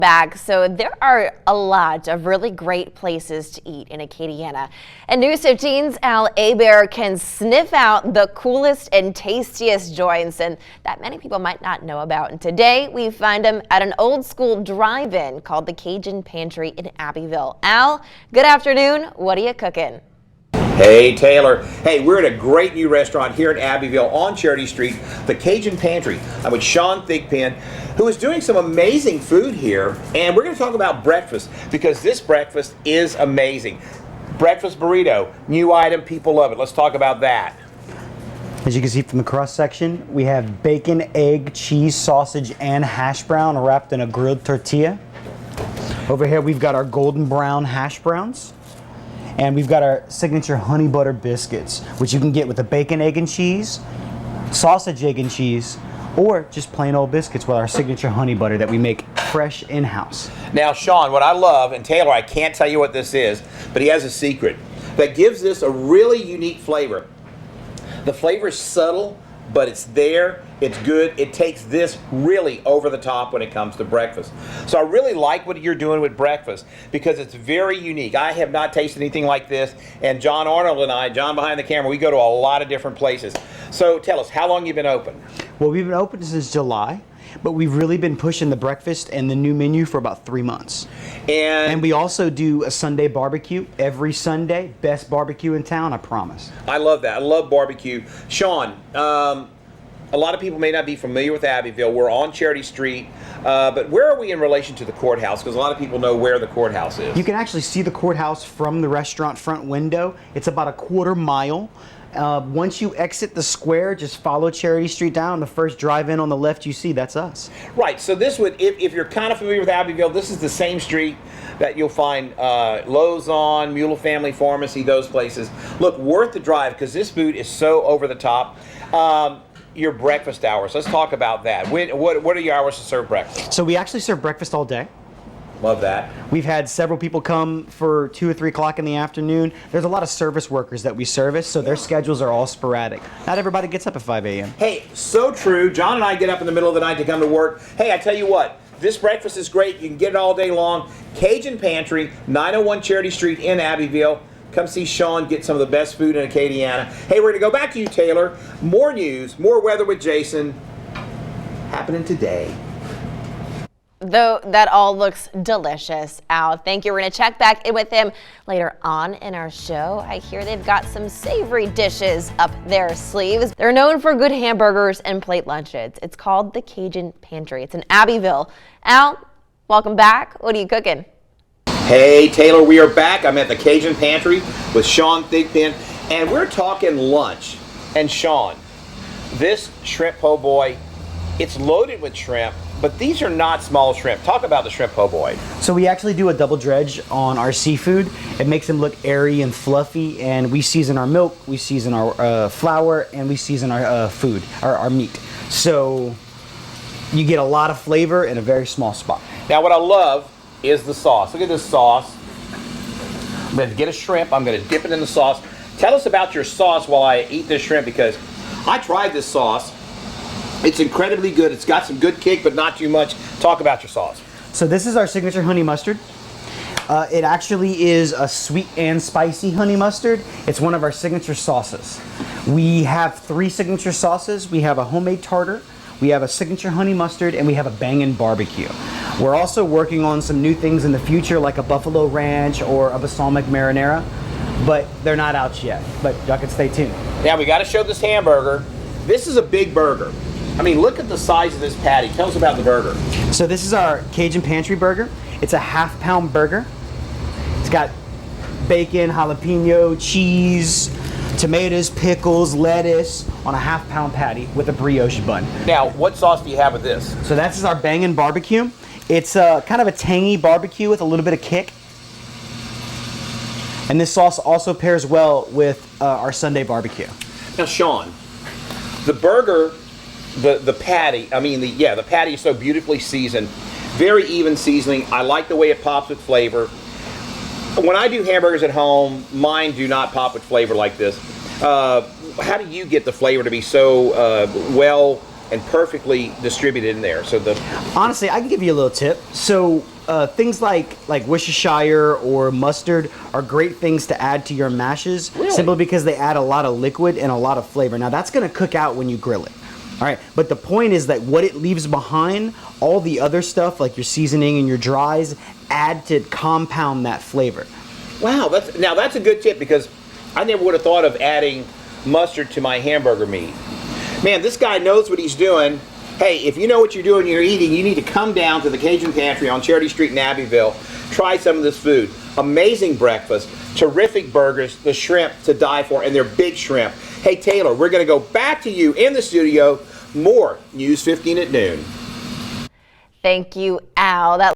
Back. So there are a lot of really great places to eat in Acadiana. And News 15's Al Abair can sniff out the coolest and tastiest joints and that many people might not know about. And today we find them at an old school drive-in called the Cajun Pantry in Abbeville. Al, good afternoon. What are you cooking? Hey Taylor. Hey, we're at a great new restaurant here in Abbeville on Charity Street, the Cajun Pantry. I'm with Sean Thigpen, who is doing some amazing food here, and we're going to talk about breakfast because this breakfast is amazing. Breakfast burrito, new item, people love it. Let's talk about that. As you can see from the cross section, we have bacon, egg, cheese, sausage, and hash brown wrapped in a grilled tortilla. Over here we've got our golden brown hash browns. And we've got our signature honey butter biscuits, which you can get with the bacon, egg, and cheese, sausage, egg, and cheese, or just plain old biscuits with our signature honey butter that we make fresh in-house. Now, Sean, what I love, and Taylor, I can't tell you what this is, but he has a secret that gives this a really unique flavor. The flavor is subtle, but it's there, it's good. It takes this really over the top when it comes to breakfast. So I really like what you're doing with breakfast because it's very unique. I have not tasted anything like this, and John Arnold and I, John behind the camera, we go to a lot of different places. So tell us, how long you been open? Well, we've been open since July, but we've really been pushing the breakfast and the new menu for about 3 months. And we also do a Sunday barbecue every Sunday. Best barbecue in town, I promise. I love that. I love barbecue. Sean, a lot of people may not be familiar with Abbeville. We're on Charity Street, but where are we in relation to the courthouse? Because a lot of people know where the courthouse is. You can actually see the courthouse from the restaurant front window. It's about a quarter mile. Once you exit the square, just follow Charity Street down. The first drive-in on the left you see, that's us. Right, so this would, if you're kind of familiar with Abbeville, this is the same street that you'll find Lowe's on, Mueller Family Pharmacy, those places. Look, worth the drive because this food is so over the top. Your breakfast hours, let's talk about that. What are your hours to serve breakfast? So we actually serve breakfast all day. Love that. We've had several people come for 2 or 3 o'clock in the afternoon. There's a lot of service workers that we service, so their schedules are all sporadic. Not everybody gets up at 5 a.m. Hey, so true. John and I get up in the middle of the night to come to work. Hey, I tell you what, this breakfast is great. You can get it all day long. Cajun Pantry, 901 Charity Street in Abbeville. Come see Sean get some of the best food in Acadiana. Hey, we're going to go back to you, Taylor. More news, more weather with Jason happening today. Though that all looks delicious, Al. Thank you. We're going to check back in with him later on in our show. I hear they've got some savory dishes up their sleeves. They're known for good hamburgers and plate lunches. It's called the Cajun Pantry. It's in Abbeville. Al, welcome back. What are you cooking? Hey Taylor, we are back. I'm at the Cajun Pantry with Sean Thigpen, and we're talking lunch. And Sean, this shrimp po' boy, it's loaded with shrimp, but these are not small shrimp. Talk about the shrimp po' boy. So we actually do a double dredge on our seafood. It makes them look airy and fluffy, and we season our milk, we season our flour, and we season our food, our meat. So you get a lot of flavor in a very small spot. Now what I love is the sauce. Look at this sauce. I'm going to get a shrimp. I'm going to dip it in the sauce. Tell us about your sauce while I eat this shrimp because I tried this sauce. It's incredibly good. It's got some good kick, but not too much. Talk about your sauce. So this is our signature honey mustard. It actually is a sweet and spicy honey mustard. It's one of our signature sauces. We have 3 signature sauces. We have a homemade tartar, we have a signature honey mustard, and we have a bangin' barbecue. We're also working on some new things in the future like a buffalo ranch or a balsamic marinara, but they're not out yet, but y'all can stay tuned. Now we got to show this hamburger. This is a big burger. I mean, look at the size of this patty. Tell us about the burger. So this is our Cajun Pantry burger. It's a half-pound burger. It's got bacon, jalapeno, cheese, tomatoes, pickles, lettuce on a half-pound patty with a brioche bun. Now, what sauce do you have with this? So that's our bangin' barbecue. It's kind of a tangy barbecue with a little bit of kick. And this sauce also pairs well with our Sunday barbecue. Now, Sean, the burger, the patty, the patty is so beautifully seasoned. Very even seasoning. I like the way it pops with flavor. When I do hamburgers at home, mine do not pop with flavor like this. How do you get the flavor to be so well and perfectly distributed in there. So honestly, I can give you a little tip. So things like Worcestershire or mustard are great things to add to your mashes, Really? simply because they add a lot of liquid and a lot of flavor. Now that's going to cook out when you grill it. All right, but the point is that what it leaves behind, all the other stuff like your seasoning and your dries, add to compound that flavor. wow, that's a good tip, because I never would have thought of adding mustard to my hamburger meat. Man, this guy knows what he's doing. Hey, if you know what you're doing, you're eating, you need to come down to the Cajun Pantry on Charity Street in Abbeville. Try some of this food. Amazing breakfast, terrific burgers, the shrimp to die for, and they're big shrimp. Hey, Taylor, we're going to go back to you in the studio. More News 15 at noon. Thank you, Al. That